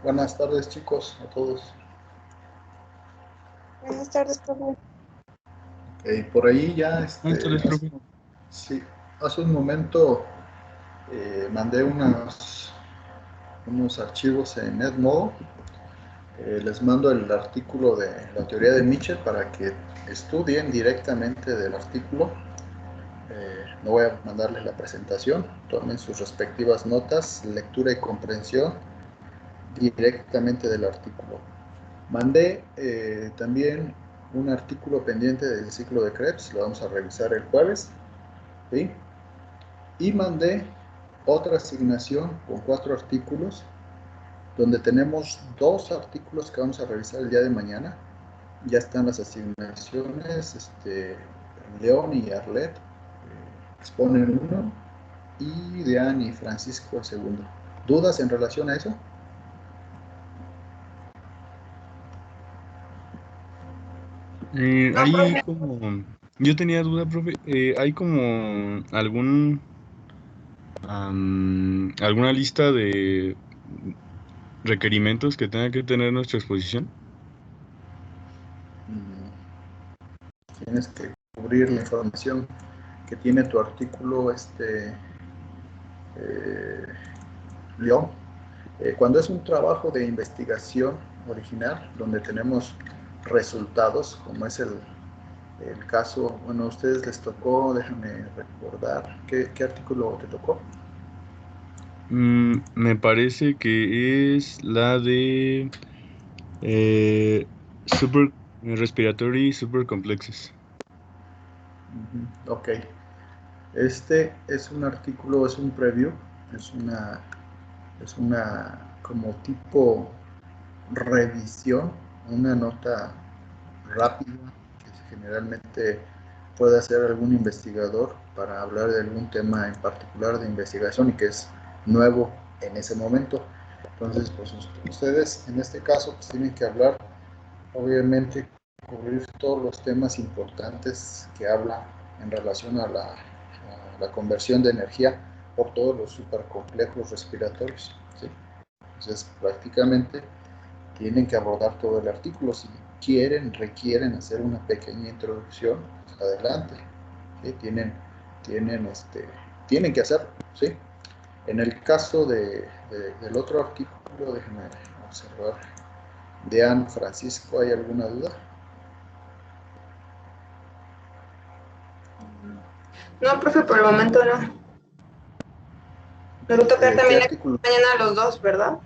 Buenas tardes, chicos, a todos. Buenas tardes, profe. Por ahí ya, Buenas tardes, profe. sí, hace un momento mandé unos archivos en Edmodo. Les mando el artículo de la teoría de Mitchell para que estudien directamente del artículo. No voy a mandarles la presentación, tomen sus respectivas notas, lectura y comprensión directamente del artículo. Mandé también un artículo pendiente del ciclo de Krebs, lo vamos a revisar el jueves, ¿sí? Y mandé otra asignación con 4 artículos, donde tenemos 2 artículos que vamos a revisar el día de mañana. Ya están las asignaciones, León y Arlet exponen uno, y Dean y Francisco el segundo. ¿Dudas en relación a eso? No, Hay profe. como, yo tenía duda, profe, hay como alguna lista de requerimientos que tenga que tener nuestra exposición. Tienes que cubrir la información que tiene tu artículo, León. Cuando es un trabajo de investigación original, donde tenemos resultados, como es el caso, bueno, a ustedes les tocó, déjame recordar, ¿qué artículo te tocó? Me parece que es la de super respiratory super complexes. Ok. Este es un artículo, es un preview, es una como tipo revisión, una nota rápida que generalmente puede hacer algún investigador para hablar de algún tema en particular de investigación y que es nuevo en ese momento. Entonces, pues ustedes en este caso pues, tienen que hablar, obviamente, cubrir todos los temas importantes que habla en relación a la conversión de energía por todos los supercomplejos respiratorios, ¿sí? Entonces, prácticamente tienen que abordar todo el artículo. Si requieren hacer una pequeña introducción, pues adelante. ¿Sí? Tienen que hacerlo, ¿sí? En el caso del otro artículo, déjenme observar, de Anne Francisco, ¿hay alguna duda? No, profe, por el momento no. Nos va a tocar ¿Qué también artículo? mañana los dos, ¿verdad?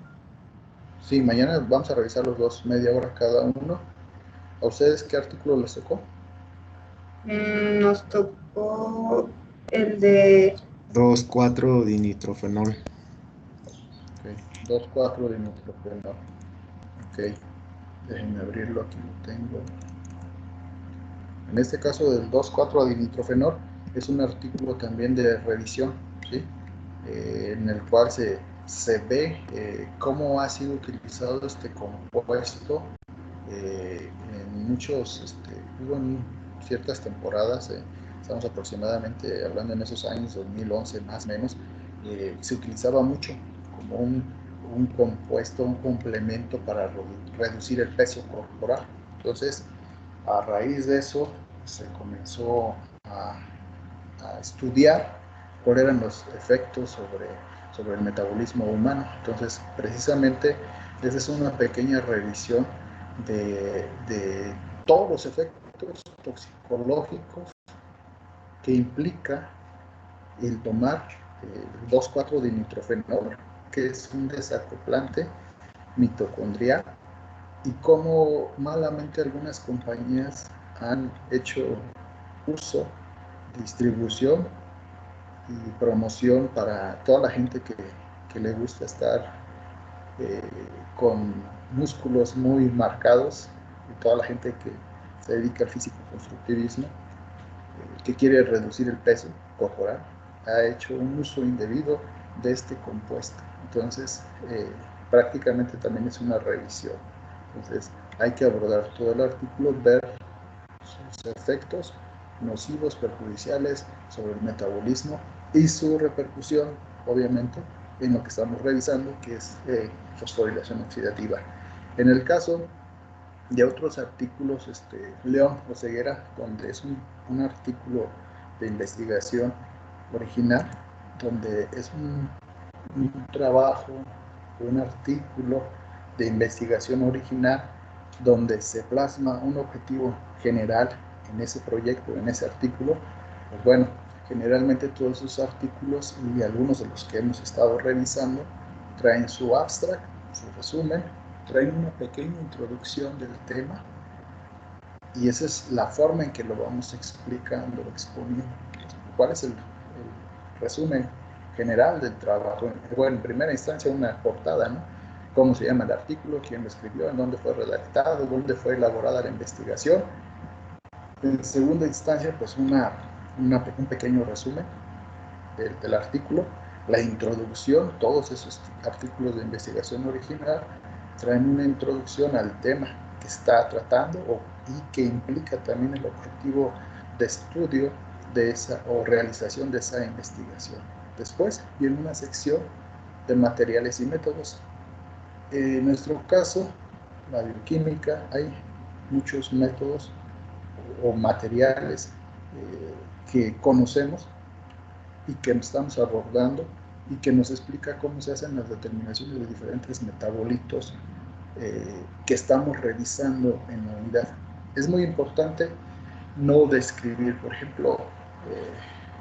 Sí, mañana vamos a revisar los dos, media hora cada uno. ¿A ustedes qué artículo les tocó? Nos tocó el de 2,4-dinitrofenol. Ok, 2,4 de nitrofenol. Ok, déjenme abrirlo, aquí lo tengo. En este caso del 2,4-dinitrofenol es un artículo también de revisión, ¿sí? En el cual se ve cómo ha sido utilizado este compuesto en hubo en ciertas temporadas, estamos aproximadamente hablando en esos años 2011 más o menos, se utilizaba mucho como un compuesto, un complemento para reducir el peso corporal. Entonces, a raíz de eso se comenzó a estudiar cuáles eran los efectos sobre el metabolismo humano. Entonces, precisamente, esa es una pequeña revisión de todos los efectos toxicológicos que implica el tomar el 2,4-dinitrofenol, que es un desacoplante mitocondrial, y cómo malamente algunas compañías han hecho uso, distribución y promoción para toda la gente que le gusta estar eh, con músculos muy marcados, y toda la gente que se dedica al físico-constructivismo, que quiere reducir el peso corporal, ha hecho un uso indebido de este compuesto. Entonces, prácticamente también es una revisión. Entonces, hay que abordar todo el artículo, ver sus efectos nocivos, perjudiciales sobre el metabolismo y su repercusión, obviamente, en lo que estamos revisando, que es fosforilación oxidativa. En el caso de otros artículos, León o Ceguera, donde es un artículo de investigación original, donde es un trabajo, un artículo de investigación original, donde se plasma un objetivo general en ese proyecto, en ese artículo, pues bueno, generalmente todos esos artículos y algunos de los que hemos estado revisando traen su abstract, su resumen, traen una pequeña introducción del tema y esa es la forma en que lo vamos explicando, exponiendo. ¿Cuál es el resumen general del trabajo? Bueno, en primera instancia una portada, ¿no? Cómo se llama el artículo, quién lo escribió, en dónde fue redactado, dónde fue elaborada la investigación. En segunda instancia, pues un pequeño resumen del artículo, la introducción. Todos esos artículos de investigación original traen una introducción al tema que está tratando y que implica también el objetivo de estudio de esa o realización de esa investigación. Después viene una sección de materiales y métodos. En nuestro caso, la bioquímica, hay muchos métodos o materiales que conocemos y que estamos abordando y que nos explica cómo se hacen las determinaciones de diferentes metabolitos que estamos revisando en la unidad. Es muy importante no describir, por ejemplo,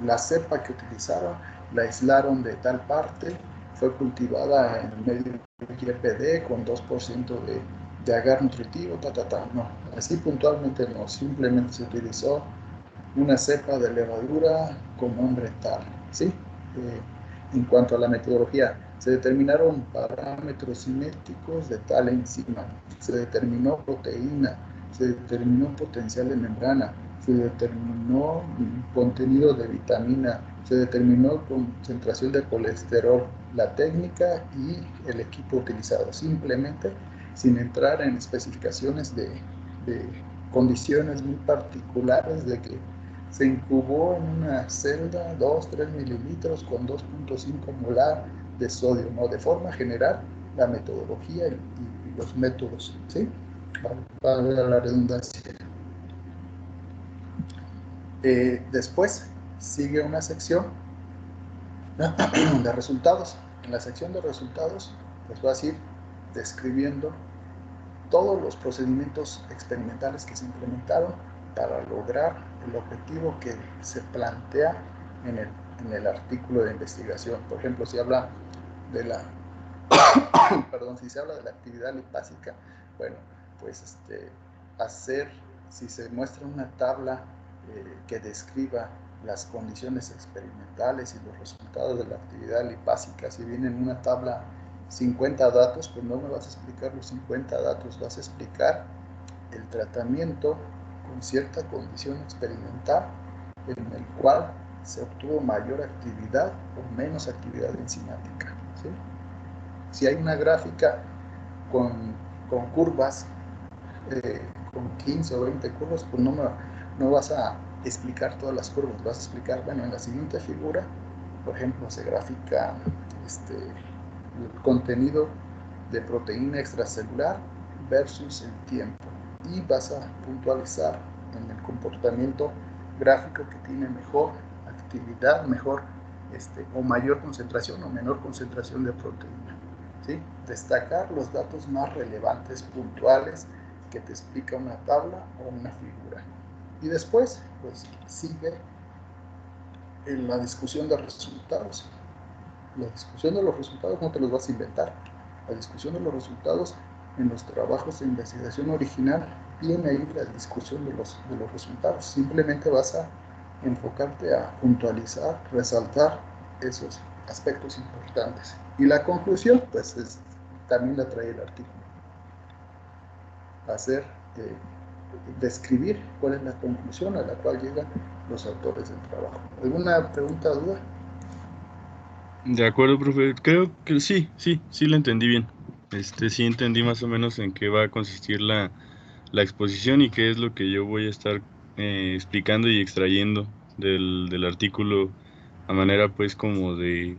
la cepa que utilizaron, la aislaron de tal parte, fue cultivada en el medio YPD con 2% de agar nutritivo, no, así puntualmente no, simplemente se utilizó una cepa de levadura con nombre tal, ¿sí? En cuanto a la metodología, se determinaron parámetros cinéticos de tal enzima, se determinó proteína, se determinó potencial de membrana, se determinó contenido de vitamina, se determinó concentración de colesterol, la técnica y el equipo utilizado, simplemente sin entrar en especificaciones de condiciones muy particulares de que se incubó en una celda 2-3 mililitros con 2.5 molar de sodio, ¿no? De forma general, la metodología y los métodos, ¿sí? Para la redundancia. Después sigue una sección de resultados. En la sección de resultados, pues vas a ir describiendo todos los procedimientos experimentales que se implementaron para lograr el objetivo que se plantea en el artículo de investigación. Por ejemplo, si habla de la, perdón, si se habla de la actividad lipásica, bueno, pues si se muestra una tabla que describa las condiciones experimentales y los resultados de la actividad lipásica, si viene en una tabla 50 datos, pues no me vas a explicar los 50 datos, vas a explicar el tratamiento con cierta condición experimental en el cual se obtuvo mayor actividad o menos actividad enzimática, ¿sí? Si hay una gráfica con curvas, con 15 o 20 curvas, pues no vas a explicar todas las curvas, vas a explicar, bueno, en la siguiente figura, por ejemplo, se grafica el contenido de proteína extracelular versus el tiempo y vas a puntualizar en el comportamiento gráfico que tiene mejor actividad, mejor o mayor concentración o menor concentración de proteína, ¿sí? Destacar los datos más relevantes, puntuales, que te explica una tabla o una figura. Y después, pues sigue en la discusión de resultados. La discusión de los resultados no te los vas a inventar. La discusión de los resultados en los trabajos de investigación original viene ahí la discusión de los resultados. Simplemente vas a enfocarte a puntualizar, resaltar esos aspectos importantes. Y la conclusión, pues también la trae el artículo. Hacer, describir cuál es la conclusión a la cual llegan los autores del trabajo. ¿Alguna pregunta o duda? De acuerdo, profe. Creo que sí la entendí bien. Sí entendí más o menos en qué va a consistir la exposición y qué es lo que yo voy a estar explicando y extrayendo del artículo a manera pues como de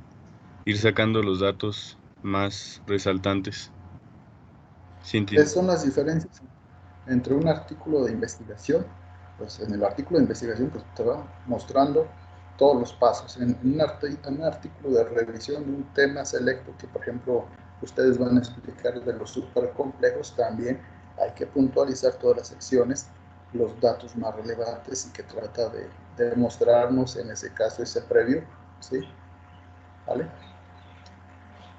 ir sacando los datos más resaltantes. Sí, ¿Qué entiendo. son las diferencias entre un artículo de investigación? Pues en el artículo de investigación pues, te va mostrando todos los pasos. En un artículo de revisión de un tema selecto que, por ejemplo, ustedes van a explicar de los súper complejos, también hay que puntualizar todas las secciones, los datos más relevantes y que trata de mostrarnos, en ese caso, ese previo, ¿sí? ¿Vale?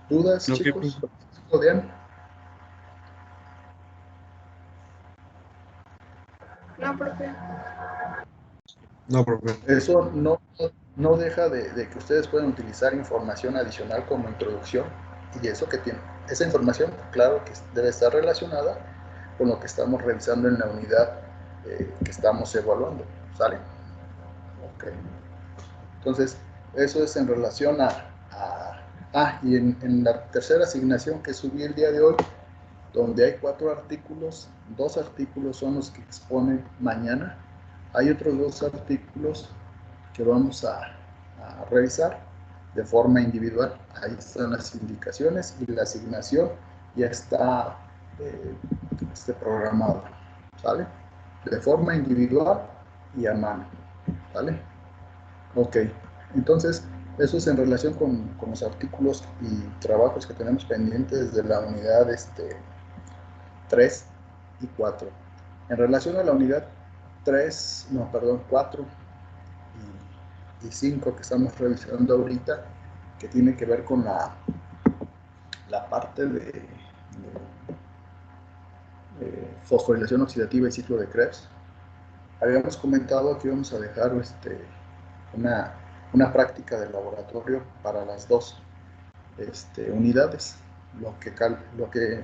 ¿Dudas, Ok, chicos? profe. ¿Podrían? No, profe. No, profe. Eso no deja de que ustedes puedan utilizar información adicional como introducción, y eso que tiene, esa información, claro que debe estar relacionada con lo que estamos revisando en la unidad que estamos evaluando, ¿sale? Ok. Entonces, eso es en relación y en la tercera asignación que subí el día de hoy, donde hay 4 artículos, 2 artículos son los que exponen mañana, hay otros 2 artículos que vamos a revisar de forma individual. Ahí están las indicaciones y la asignación ya está programado, ¿sale? De forma individual y a mano, ¿vale? Ok, entonces eso es en relación con los artículos y trabajos que tenemos pendientes de la unidad 3 y 4. En relación a la unidad 4 y 5 que estamos revisando ahorita, que tiene que ver con la parte de fosforilación oxidativa y ciclo de Krebs. Habíamos comentado que íbamos a dejar una práctica de laboratorio para las dos unidades. Lo que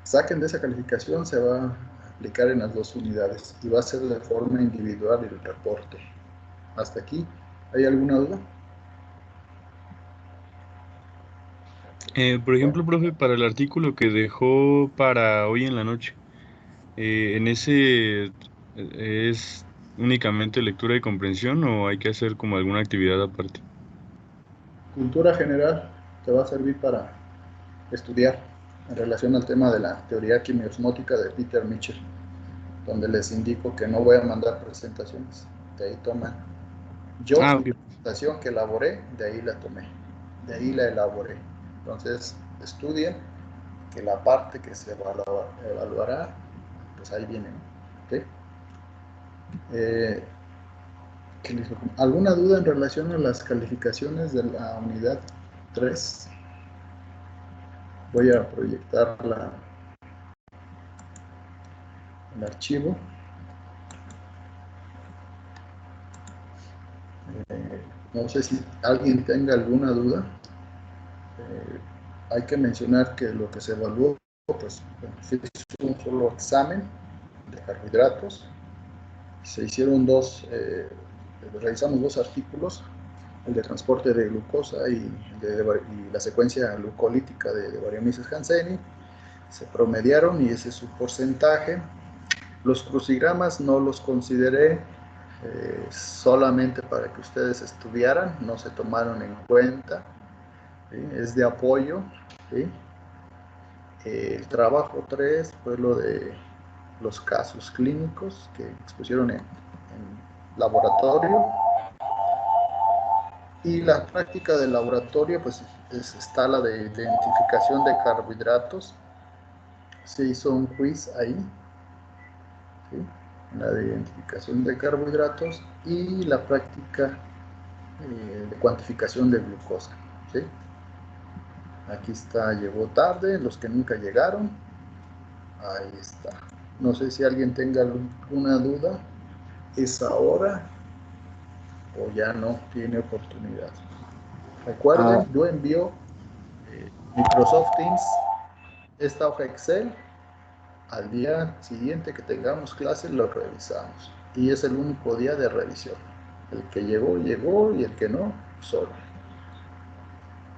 saquen de esa calificación se va a aplicar en las dos unidades y va a ser de forma individual el reporte. Hasta aquí, ¿hay alguna duda? Por ejemplo, profe, para el artículo que dejó para hoy en la noche, ¿en ese es únicamente lectura y comprensión o hay que hacer como alguna actividad aparte? Cultura general te va a servir para estudiar en relación al tema de la teoría quimiosmótica de Peter Mitchell, donde les indico que no voy a mandar presentaciones, de ahí toman. Yo, Ah, mi ok. presentación que elaboré, de ahí la tomé, de ahí la elaboré. Entonces, estudien que la parte que se evaluará, pues ahí viene, ¿no? ¿Ok? Eh, ¿Alguna duda en relación a las calificaciones de la unidad 3? Voy a proyectar el archivo. No sé si alguien tenga alguna duda. Hay que mencionar que lo que se evaluó, pues, se hizo un solo examen de carbohidratos. Se hicieron realizamos 2 artículos, el de transporte de glucosa y la secuencia glucolítica de Variomyces hanseníae. Se promediaron y ese es su porcentaje. Los crucigramas no los consideré, solamente para que ustedes estudiaran, no se tomaron en cuenta, ¿sí? Es de apoyo, ¿sí? El trabajo 3 fue lo de los casos clínicos que expusieron en laboratorio, y la práctica del laboratorio pues está la de identificación de carbohidratos. Se hizo un quiz ahí, ¿sí? La de identificación de carbohidratos y la práctica de cuantificación de glucosa, ¿sí? Aquí está, llegó tarde, los que nunca llegaron, ahí está. No sé si alguien tenga alguna duda, es ahora o ya no tiene oportunidad. Recuerden, yo envío Microsoft Teams, esta hoja Excel, al día siguiente que tengamos clases lo revisamos. Y es el único día de revisión. El que llegó, llegó, y el que no, solo.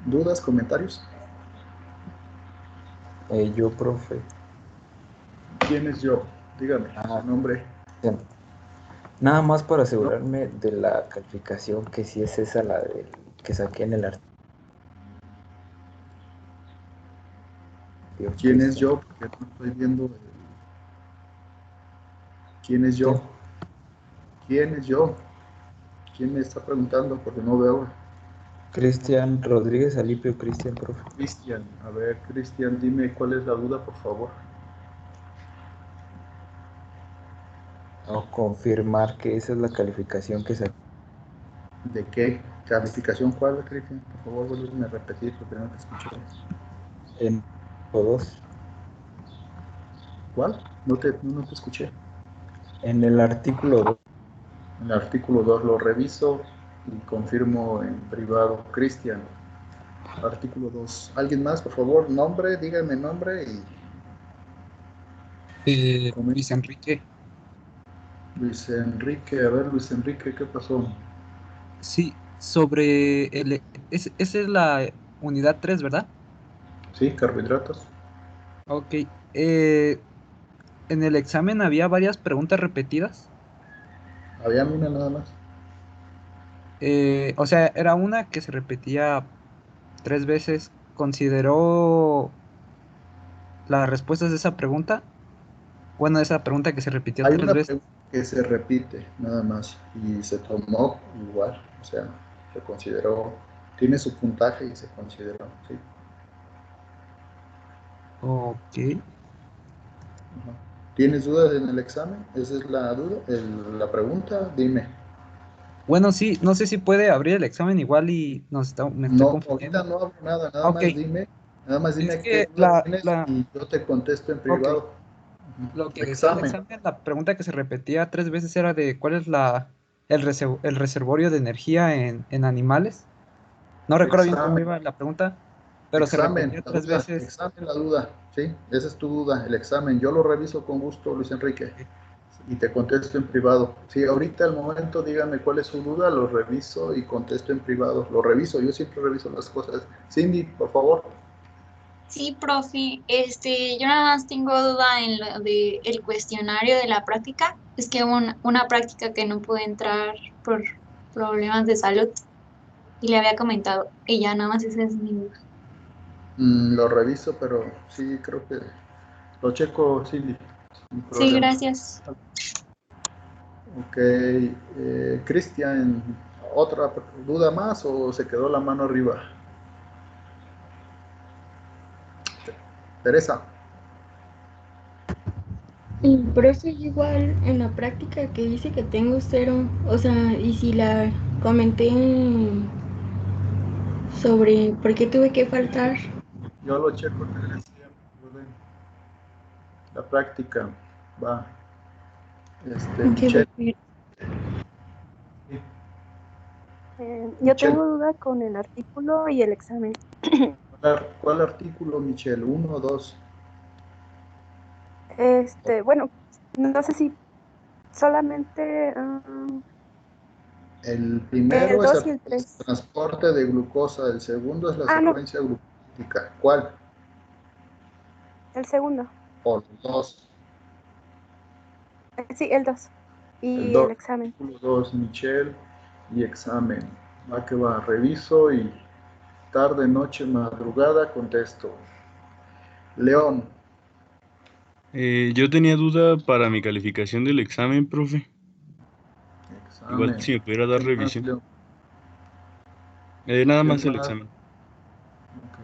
¿Dudas, comentarios? Yo, profe. ¿Quién es yo? Dígame, su Ah, nombre. nada más para ¿No? asegurarme de la calificación, que si es esa que saqué en el artículo. ¿Quién es yo? Porque no estoy viendo. ¿Quién es yo? ¿Quién es yo? ¿Quién me está preguntando? Porque no veo. Cristian Rodríguez Alipio, Cristian, profe. Cristian, a ver, Cristian, dime cuál es la duda, por favor. O confirmar que esa es la calificación que sacó. ¿De qué calificación cuál, Cristian? Por favor, vuelve a repetir porque no te escuché. En 2. ¿Cuál? No te escuché. En el artículo 2. En el artículo 2 lo reviso y confirmo en privado. Cristian, artículo 2. ¿Alguien más, por favor? Nombre, díganme nombre y... Luis Enrique. Luis Enrique, a ver, Luis Enrique, ¿qué pasó? Sí, sobre esa es la unidad 3, ¿verdad? Sí, carbohidratos. Ok. En el examen había varias preguntas repetidas. Había una nada más. O sea, era una que se repetía 3 veces. ¿Consideró las respuestas de esa pregunta? Bueno, esa pregunta que se repitió Hay 3 una veces. pregunta que se repite nada más y se tomó igual, o sea, se consideró, tiene su puntaje y se consideró, sí. Ok. Ajá. ¿Tienes dudas en el examen? Esa es la duda, la pregunta, dime. Bueno, sí, no sé si puede abrir el examen igual y me estoy No, ahorita confundiendo. no hablo nada, Ok. nada más Es dime qué que duda tienes y yo te contesto en ok. privado. Lo Ujú. que decía el Examen, examen, la pregunta que se repetía 3 veces era de cuál es el reservorio de energía en animales. No recuerdo bien cómo examen, iba la pregunta, pero se examen, repetía la tres duda, veces. examen, la duda, sí, esa es tu duda, el examen, yo lo reviso con gusto, Luis Enrique. Y te contesto en privado. Sí, ahorita al momento díganme cuál es su duda, lo reviso y contesto en privado. Lo reviso, yo siempre reviso las cosas. Cindy, por favor. Sí, profe, yo nada más tengo duda en lo de el cuestionario de la práctica. Es que una práctica que no pude entrar por problemas de salud y le había comentado, y ya nada más esa es mi duda. Lo reviso, pero sí, creo que lo checo, Cindy, sin Sí, problema. gracias. Ok, Cristian, ¿otra duda más o se quedó la mano arriba? Teresa. Y profe, igual en la práctica que dice que tengo 0, o sea, y si la comenté sobre por qué tuve que faltar. Yo lo checo, Teresa. La práctica va. Ok, Michelle. profe. Yo Michelle. tengo duda con el artículo y el examen. ¿Cuál artículo, Michelle? ¿1 o 2? Bueno, no sé si solamente El el primero es 2 y el el 3. transporte de glucosa, el segundo es la Ah, no, secuencia glucótica. ¿Cuál? el segundo. O los dos. Sí, el 2. El Y el 2, examen. artículo 2, Michelle, y examen. Va que va, reviso y tarde, noche, madrugada, contesto. León. Yo tenía duda para mi calificación del examen, profe. Igual Examen. si me pudiera dar ¿Qué más, revisión. León? Nada ¿Qué más el más? examen. Ok.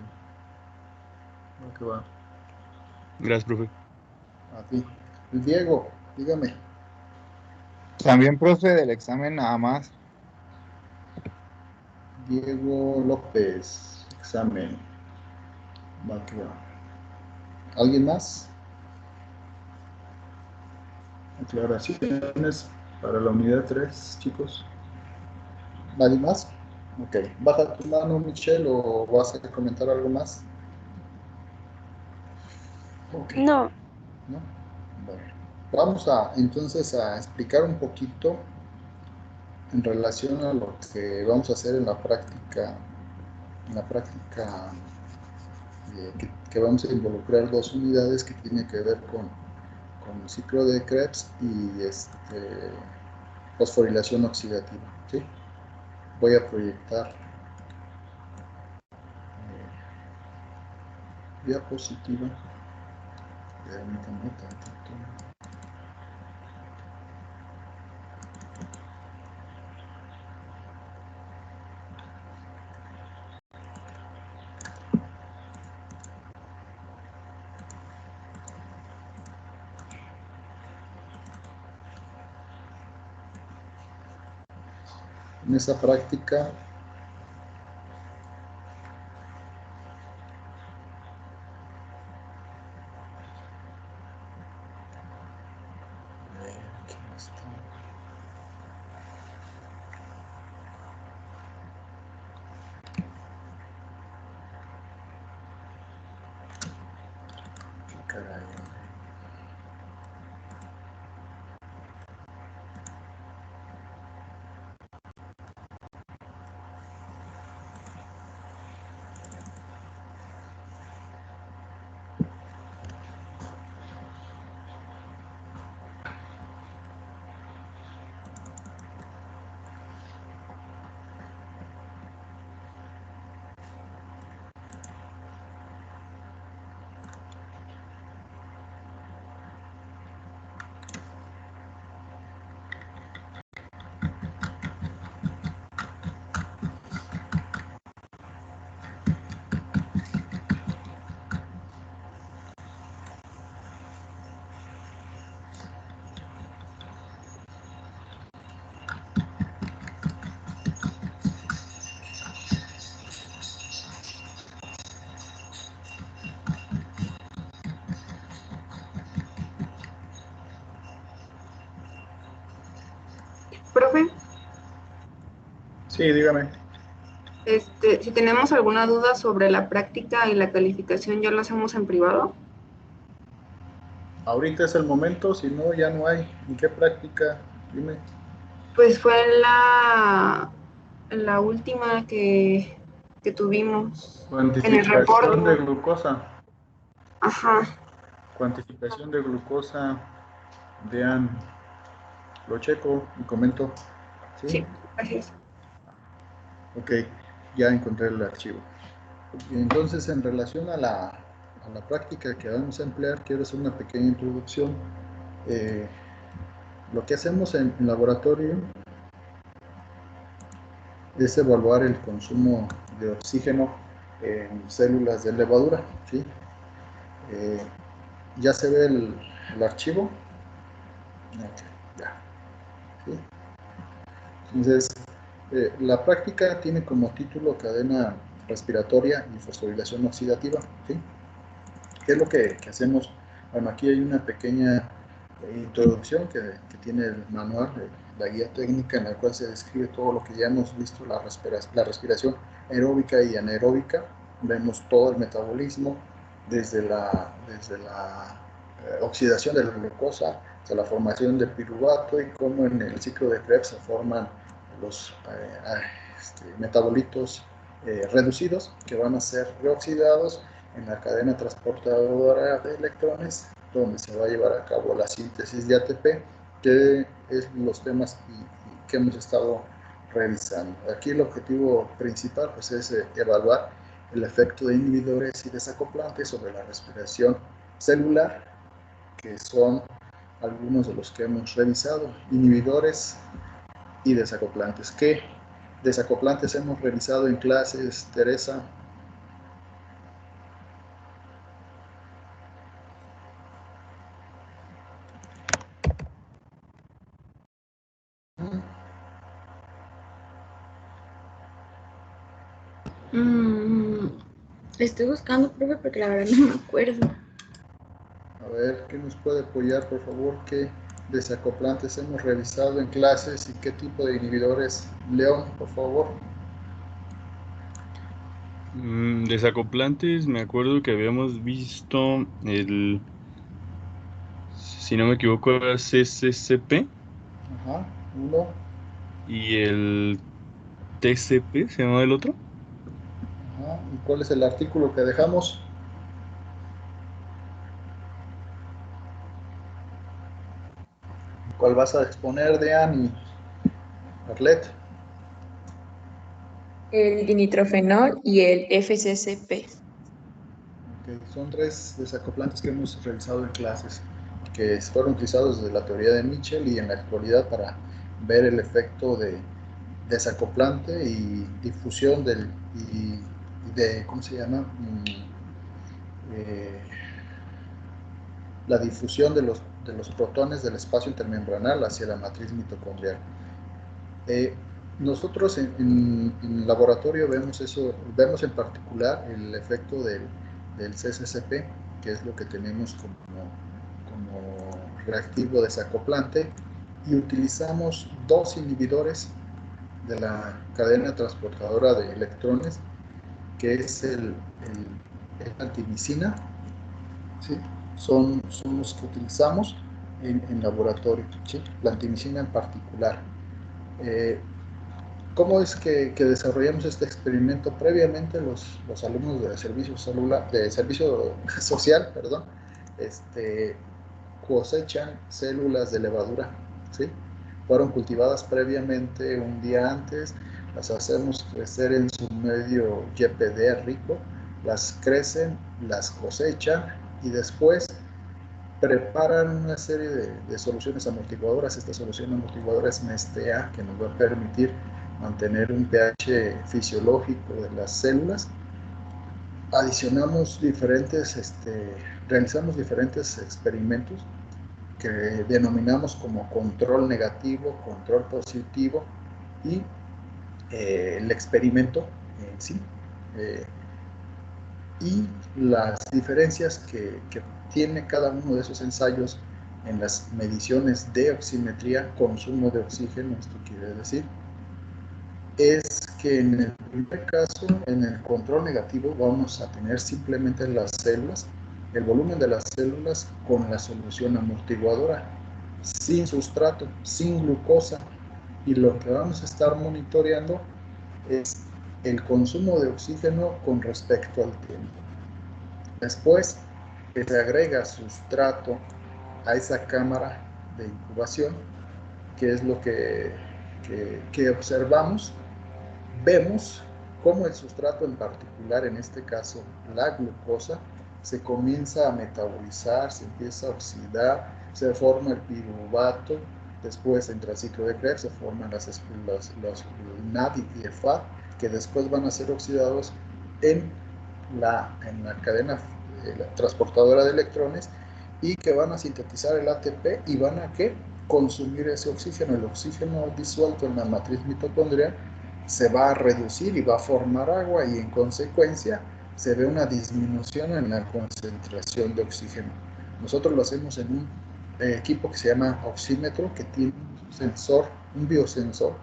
Va que va. Gracias, profe. A ti. Diego, dígame. También, profe, del examen nada más. Diego López, examen. Va que va. ¿Alguien más? Aclaraciones para la unidad 3, chicos. ¿Nadie más? Ok. Baja tu mano, Michelle, o vas a comentar algo más. Ok. No, ¿No? Bueno. Vamos a entonces a explicar un poquito en relación a lo que vamos a hacer en la práctica que vamos a involucrar 2 unidades que tiene que ver con el ciclo de Krebs y fosforilación oxidativa. ¿Sí? Voy a proyectar diapositiva. Permítanme tantito. En esa práctica aquí está. Qué caray, hombre. Profe, Sí, dígame. si tenemos alguna duda sobre la práctica y la calificación, ¿ya lo hacemos en privado? Ahorita es el momento, si no, ya no hay. ¿En qué práctica? Dime. Pues fue la última que tuvimos en el Cuantificación de reporte. glucosa. Ajá, Cuantificación de glucosa. Vean, lo checo y comento. sí, gracias. Ok, ya encontré el archivo. Entonces, en relación a la práctica que vamos a emplear, quiero hacer una pequeña introducción. Lo que hacemos en laboratorio es evaluar el consumo de oxígeno en células de levadura, ¿sí? ¿Ya se ve el archivo? Ok, ya, ¿sí? Entonces, la práctica tiene como título cadena respiratoria y fosforilación oxidativa, ¿sí? ¿Qué es lo que hacemos? Bueno, aquí hay una pequeña introducción que tiene el manual, la guía técnica en la cual se describe todo lo que ya hemos visto, la respiración aeróbica y anaeróbica. Vemos todo el metabolismo, desde la oxidación de la glucosa hasta la formación del piruvato y cómo en el ciclo de Krebs se forman los metabolitos reducidos que van a ser reoxidados en la cadena transportadora de electrones, donde se va a llevar a cabo la síntesis de ATP, que es los temas que hemos estado revisando. Aquí el objetivo principal pues, es evaluar el efecto de inhibidores y desacoplantes sobre la respiración celular, que son algunos de los que hemos revisado, inhibidores y desacoplantes. ¿Qué desacoplantes hemos revisado en clases, Teresa? Estoy buscando, profe, porque la verdad no me acuerdo. A ver, ¿qué nos puede apoyar, por favor? ¿Qué desacoplantes hemos revisado en clases y qué tipo de inhibidores? León, por favor. Desacoplantes, me acuerdo que habíamos visto si no me equivoco, era CCCP Ajá, uno. y el TCP, ¿se llamaba el otro? Ajá. ¿Y cuál es el artículo que dejamos? ¿Cuál vas a exponer, Dean y Arlet? El dinitrofenol y el FCCP. Okay. son 3 desacoplantes que hemos realizado en clases, que fueron utilizados desde la teoría de Mitchell y en la actualidad para ver el efecto de desacoplante y difusión y de, ¿cómo se llama? La difusión de los protones del espacio intermembranal hacia la matriz mitocondrial. Nosotros en el laboratorio vemos en particular el efecto del CCCP, que es lo que tenemos como reactivo desacoplante, y utilizamos 2 inhibidores de la cadena transportadora de electrones, que es el antimicina, ¿sí? Son los que utilizamos en laboratorio, ¿sí? La antimicina en particular. ¿Cómo es que desarrollamos este experimento? Previamente los alumnos de servicio social, perdón, cosechan células de levadura, ¿sí? Fueron cultivadas previamente un día antes, las hacemos crecer en su medio YPD rico, las crecen, las cosechan y después preparan una serie de soluciones amortiguadoras. Esta solución amortiguadora es Nestea, que nos va a permitir mantener un pH fisiológico de las células. Realizamos diferentes experimentos que denominamos como control negativo, control positivo y el experimento en sí. Y las diferencias que tiene cada uno de esos ensayos en las mediciones de oximetría, consumo de oxígeno, esto quiere decir, es que en el primer caso, en el control negativo, vamos a tener simplemente las células, el volumen de las células con la solución amortiguadora, sin sustrato, sin glucosa, y lo que vamos a estar monitoreando es el consumo de oxígeno con respecto al tiempo. Después que se agrega sustrato a esa cámara de incubación, que es lo que observamos, vemos cómo el sustrato en particular, en este caso la glucosa, se comienza a metabolizar, se empieza a oxidar, se forma el piruvato, después entra el ciclo de Krebs, se forman los NAD y el FAD, que después van a ser oxidados en la cadena transportadora de electrones y que van a sintetizar el ATP y van a consumir ese oxígeno. El oxígeno disuelto en la matriz mitocondrial se va a reducir y va a formar agua y en consecuencia se ve una disminución en la concentración de oxígeno. Nosotros lo hacemos en un equipo que se llama oxímetro, que tiene un biosensor.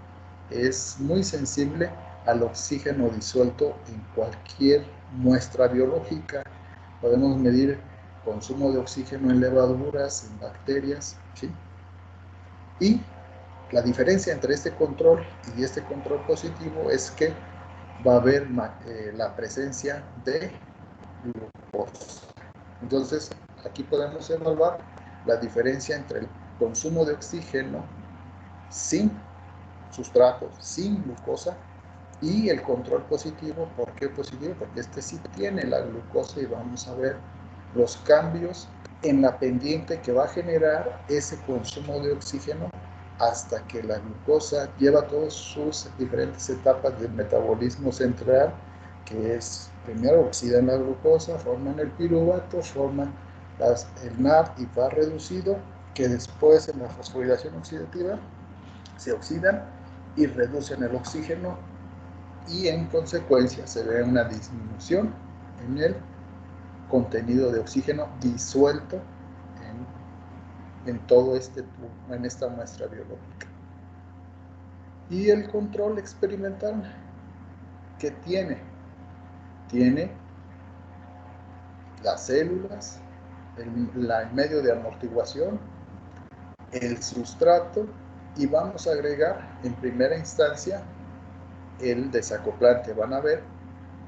Es muy sensible al oxígeno disuelto en cualquier muestra biológica. Podemos medir consumo de oxígeno en levaduras, en bacterias, ¿sí? Y la diferencia entre este control y este control positivo es que va a haber la presencia de glucosa. Entonces, aquí podemos evaluar la diferencia entre el consumo de oxígeno sin sustrato, sin glucosa, y el control positivo. ¿Por qué positivo? Porque este sí tiene la glucosa y vamos a ver los cambios en la pendiente que va a generar ese consumo de oxígeno hasta que la glucosa lleva todas sus diferentes etapas del metabolismo central, que es primero oxidan la glucosa, forman el piruvato, forman el NAD y va reducido, que después en la fosforilación oxidativa se oxidan y reducen el oxígeno y en consecuencia se ve una disminución en el contenido de oxígeno disuelto en todo en esta muestra biológica. Y el control experimental que tiene las células, el medio de amortiguación, el sustrato, y vamos a agregar en primera instancia el desacoplante. Van a ver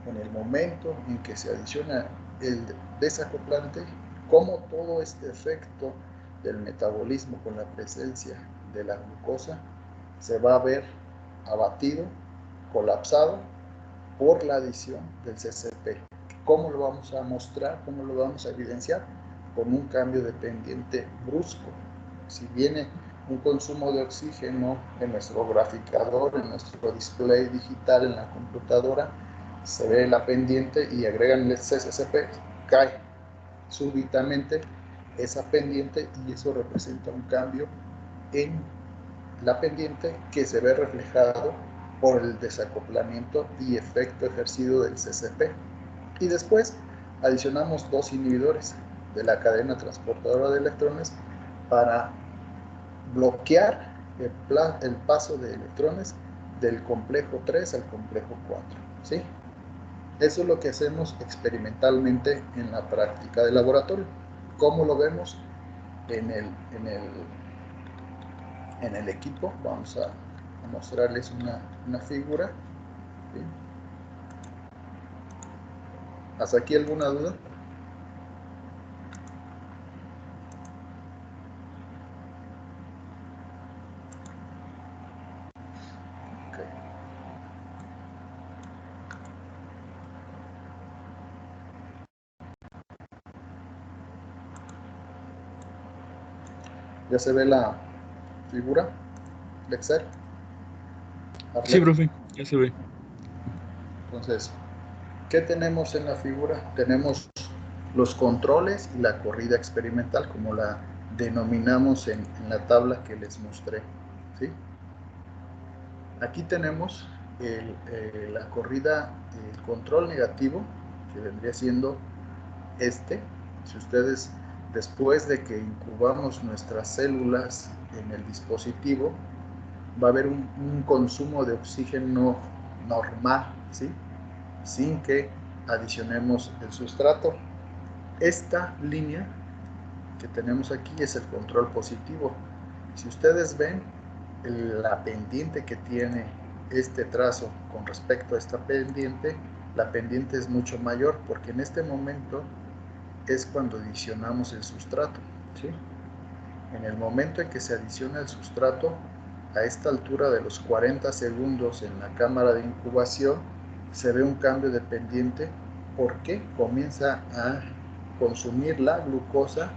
en el momento en que se adiciona el desacoplante cómo todo este efecto del metabolismo con la presencia de la glucosa se va a ver abatido, colapsado por la adición del CCP, que ¿Cómo lo vamos a mostrar? ¿Cómo lo vamos a evidenciar? Con un cambio de pendiente brusco. Si viene un consumo de oxígeno en nuestro graficador, en nuestro display digital, en la computadora, se ve la pendiente y agregan el CSCP, cae súbitamente esa pendiente y eso representa un cambio en la pendiente que se ve reflejado por el desacoplamiento y efecto ejercido del CCP. Y después adicionamos dos inhibidores de la cadena transportadora de electrones para bloquear el paso de electrones del complejo 3 al complejo 4, ¿sí? Eso es lo que hacemos experimentalmente en la práctica de laboratorio. ¿Cómo lo vemos en el equipo? Vamos a mostrarles una figura, ¿sí? ¿Hasta aquí alguna duda? Okay. ¿Ya se ve la figura? ¿El Excel? Sí, profe, ya se ve. Entonces, ¿qué tenemos en la figura? Tenemos los controles y la corrida experimental, como la denominamos en la tabla que les mostré, ¿sí? Aquí tenemos la corrida, el control negativo, que vendría siendo este. Si ustedes, después de que incubamos nuestras células en el dispositivo, va a haber un consumo de oxígeno normal, ¿sí? Sin que adicionemos el sustrato. Esta línea que tenemos aquí es el control positivo. Si ustedes ven la pendiente que tiene este trazo con respecto a esta pendiente, la pendiente es mucho mayor porque en este momento es cuando adicionamos el sustrato, ¿sí? En el momento en que se adiciona el sustrato, a esta altura de los 40 segundos en la cámara de incubación, se ve un cambio de pendiente porque comienza a consumir la glucosa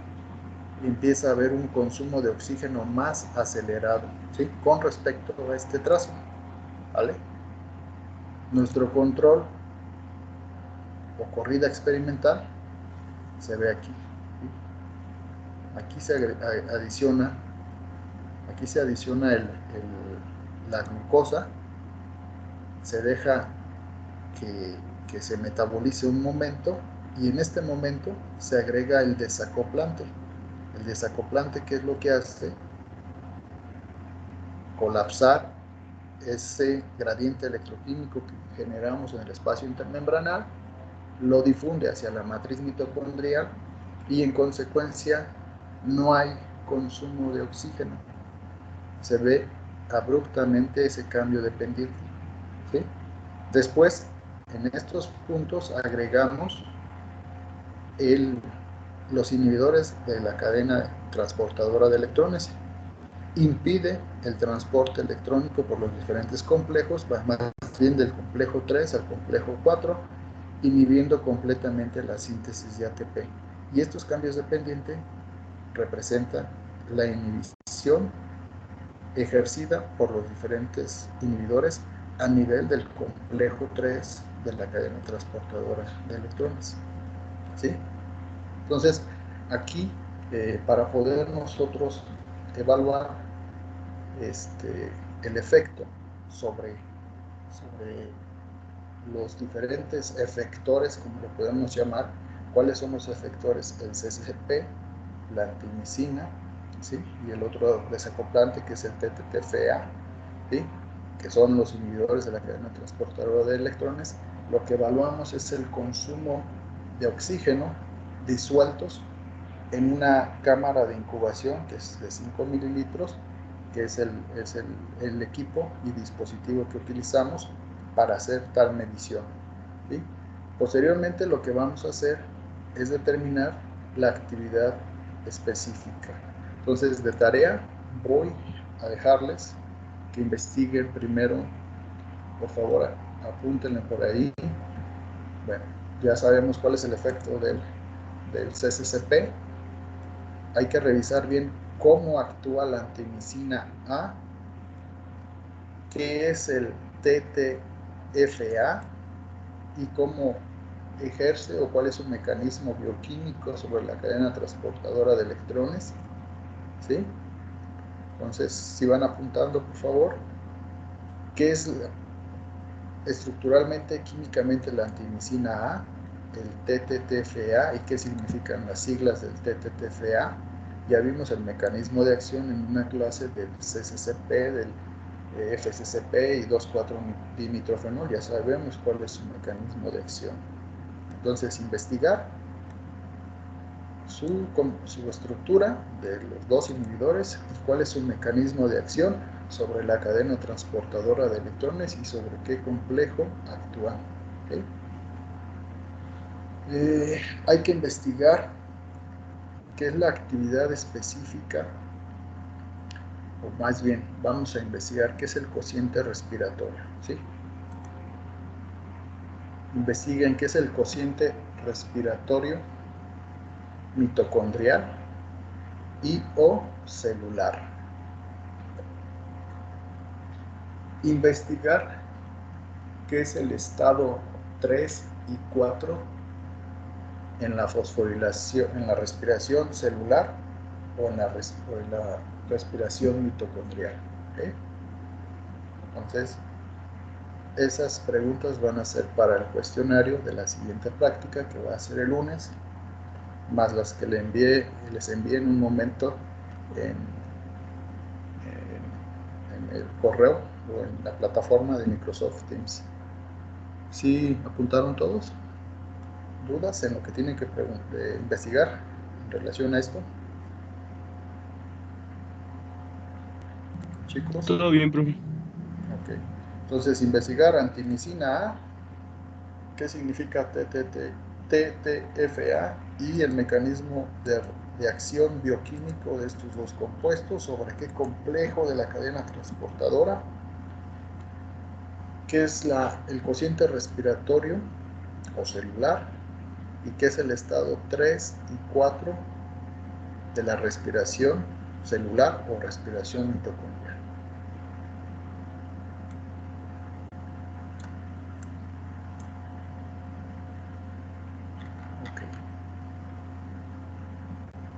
y empieza a haber un consumo de oxígeno más acelerado, ¿sí? Con respecto a este trazo, ¿vale? Nuestro control o corrida experimental se ve aquí, ¿sí? Aquí se adiciona la glucosa, se deja que se metabolice un momento y en este momento se agrega el desacoplante. El desacoplante, ¿qué es lo que hace? Colapsar ese gradiente electroquímico que generamos en el espacio intermembranal, lo difunde hacia la matriz mitocondrial y en consecuencia no hay consumo de oxígeno. Se ve abruptamente ese cambio de pendiente, ¿sí? Después, en estos puntos agregamos los inhibidores de la cadena transportadora de electrones. Impide el transporte electrónico por los diferentes complejos, más bien del complejo 3 al complejo 4, inhibiendo completamente la síntesis de ATP. Y estos cambios de pendiente representan la inhibición ejercida por los diferentes inhibidores a nivel del complejo 3 de la cadena transportadora de electrones, ¿sí? Entonces, aquí, para poder nosotros evaluar el efecto sobre los diferentes efectores, como lo podemos llamar, ¿cuáles son los efectores? El CCP, la antimicina, ¿sí? Y el otro desacoplante que es el TTTFA, ¿sí? Que son los inhibidores de la cadena transportadora de electrones. Lo que evaluamos es el consumo de oxígeno disueltos en una cámara de incubación que es de 5 mililitros, que es el equipo y dispositivo que utilizamos para hacer tal medición, ¿sí? Posteriormente lo que vamos a hacer es determinar la actividad específica. Entonces, de tarea voy a dejarles que investiguen primero, por favor, apúntenle por ahí. Bueno, ya sabemos cuál es el efecto del CCCP. Hay que revisar bien cómo actúa la antimicina A, qué es el TTFA y cómo ejerce o cuál es su mecanismo bioquímico sobre la cadena transportadora de electrones, ¿sí? Entonces, si van apuntando, por favor, qué es estructuralmente, químicamente la antimicina A, el TTFA y qué significan las siglas del TTFA. Ya vimos el mecanismo de acción en una clase del CCCP, del FCCP y 2,4-dinitrofenol. Ya sabemos cuál es su mecanismo de acción. Entonces, investigar su estructura de los dos inhibidores y cuál es su mecanismo de acción sobre la cadena transportadora de electrones y sobre qué complejo actúan. ¿Okay? Hay que investigar qué es la actividad específica, o más bien, vamos a investigar qué es el cociente respiratorio. ¿Sí? Investiguen qué es el cociente respiratorio mitocondrial y o celular. Investigar qué es el estado 3 y 4 en la fosforilación, en la respiración celular o en la respiración mitocondrial. ¿Okay? Entonces, esas preguntas van a ser para el cuestionario de la siguiente práctica, que va a ser el lunes, más las que les envié en un momento en el correo o en la plataforma de Microsoft Teams. ¿Sí apuntaron todos? ¿Dudas en lo que tienen que investigar en relación a esto? Chicos. Todo bien, profe. Ok. Entonces, investigar antimicina A, qué significa TTFA y el mecanismo de acción bioquímico de estos dos compuestos, sobre qué complejo de la cadena transportadora, qué es el cociente respiratorio o celular y qué es el estado 3 y 4 de la respiración celular o respiración mitocondrial. Okay.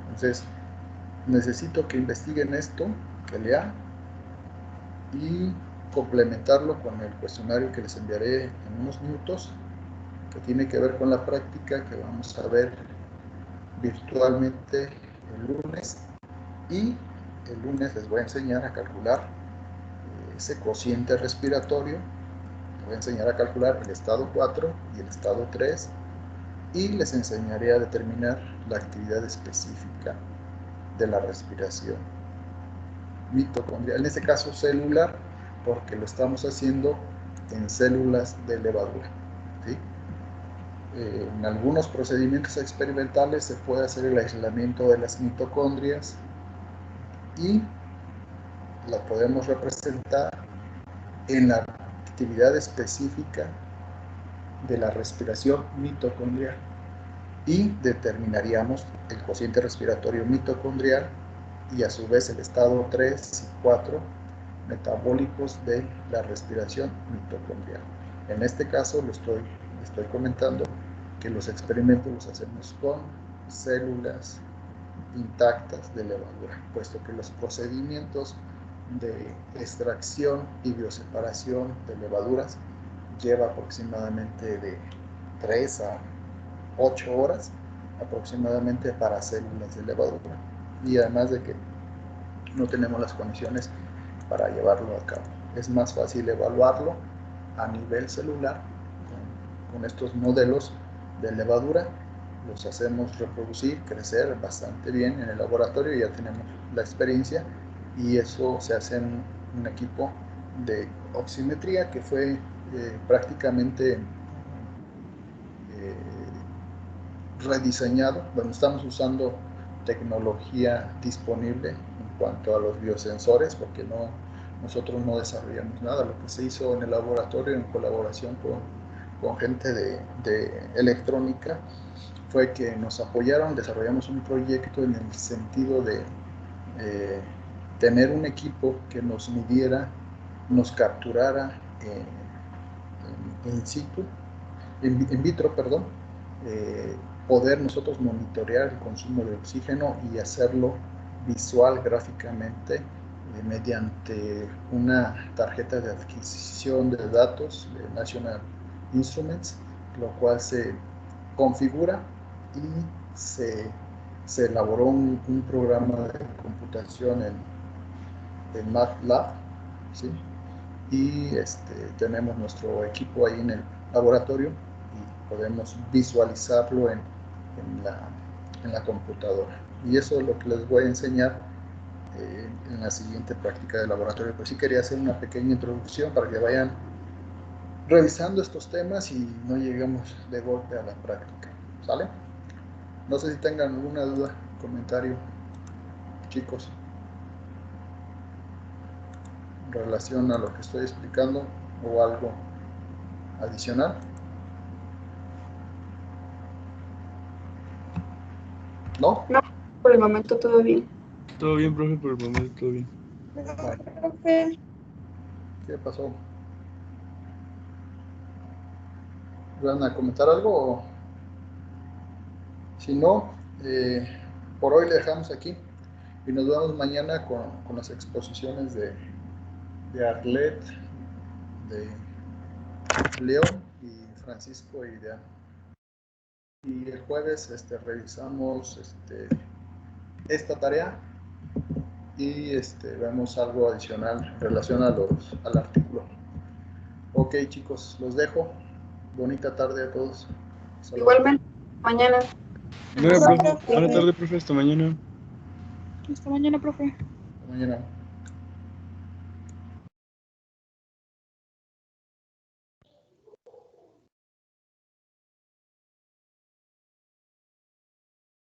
Entonces, necesito que investiguen esto, que lean y complementarlo con el cuestionario que les enviaré en unos minutos, que tiene que ver con la práctica que vamos a ver virtualmente el lunes. Y el lunes les voy a enseñar a calcular ese cociente respiratorio. Les voy a enseñar a calcular el estado 4 y el estado 3 y les enseñaré a determinar la actividad específica de la respiración mitocondrial, en este caso celular, porque lo estamos haciendo en células de levadura. ¿Sí? En algunos procedimientos experimentales se puede hacer el aislamiento de las mitocondrias y la podemos representar en la actividad específica de la respiración mitocondrial y determinaríamos el cociente respiratorio mitocondrial y a su vez el estado 3 y 4 metabólicos de la respiración mitocondrial. En este caso estoy comentando que los experimentos los hacemos con células intactas de levadura, puesto que los procedimientos de extracción y bioseparación de levaduras lleva aproximadamente de 3 a 8 horas aproximadamente para células de levadura, y además de que no tenemos las condiciones para llevarlo a cabo. Es más fácil evaluarlo a nivel celular con estos modelos de levadura. Los hacemos reproducir, crecer bastante bien en el laboratorio, ya tenemos la experiencia, y eso se hace en un equipo de oximetría que fue prácticamente rediseñado. Bueno, estamos usando tecnología disponible en cuanto a los biosensores, porque nosotros no desarrollamos nada. Lo que se hizo en el laboratorio en colaboración con con gente de electrónica fue que nos apoyaron, desarrollamos un proyecto en el sentido de tener un equipo que nos midiera, nos capturara in situ, in vitro, perdón, poder nosotros monitorear el consumo de oxígeno y hacerlo visual gráficamente mediante una tarjeta de adquisición de datos de National Instruments, lo cual se configura y se elaboró un programa de computación en MATLAB, ¿sí? Y tenemos nuestro equipo ahí en el laboratorio y podemos visualizarlo en la computadora. Y eso es lo que les voy a enseñar en la siguiente práctica de laboratorio. Pero sí quería hacer una pequeña introducción para que vayan revisando estos temas y no lleguemos de golpe a la práctica. ¿Sale? No sé si tengan alguna duda, comentario, chicos, en relación a lo que estoy explicando o algo adicional. ¿No? No, por el momento todo bien. Todo bien, profe, por el momento todo bien. Profe, ¿Qué pasó? ¿Van a comentar algo? O si no, por hoy le dejamos aquí y nos vemos mañana con las exposiciones de Arlet, de León y Francisco y de Ana. Y el jueves revisamos esta tarea y vemos algo adicional en relación al artículo. Ok, chicos, los dejo. Bonita tarde a todos. Hasta luego. Igualmente, mañana. Buena tarde, profe, hasta mañana. hasta mañana, profe. Hasta mañana.